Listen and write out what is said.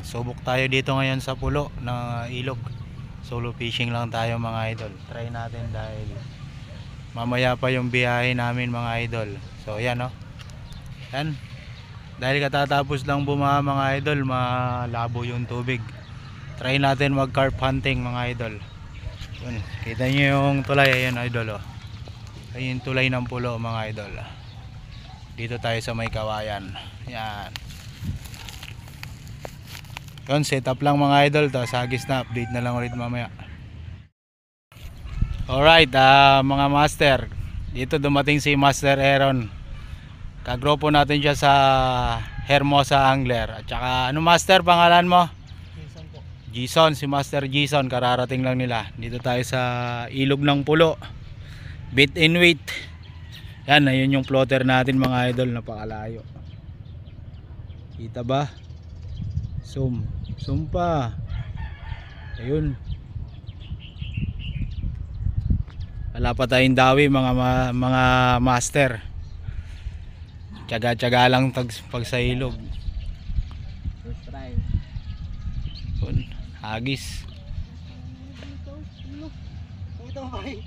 Subok tayo dito ngayon sa pulo na ilog. Solo fishing lang tayo mga idol. Try natin dahil mamaya pa yung biyahe namin mga idol. So yan oh. Yan. Dahil katatapos lang bumaha mga idol, malabo yung tubig. Try natin mag carp hunting mga idol. Yun. Kita nyo yung tulay, ayun idol oh. Ayun yung tulay ng pulo mga idol. Dito tayo sa may kawayan. Yan. Yun, setup lang mga idol to. Sagis na, update na lang ulit mamaya. Alright, mga master. Dito dumating si Master Aaron. Kagropo natin siya sa Hermosa Angler. At saka, ano master, pangalan mo? Jason po. Jason, si Master Jason. Kararating lang nila. Dito tayo sa ilog ng pulo. Bit in weight. Yan, ayun yung floater natin mga idol. Napakalayo. Kita ba? Zoom pa. Ayun. Wala pa tayong dawi mga master. Tiyaga-tiyaga lang pag sa ilog. First try. Yun, hagis. Ito ay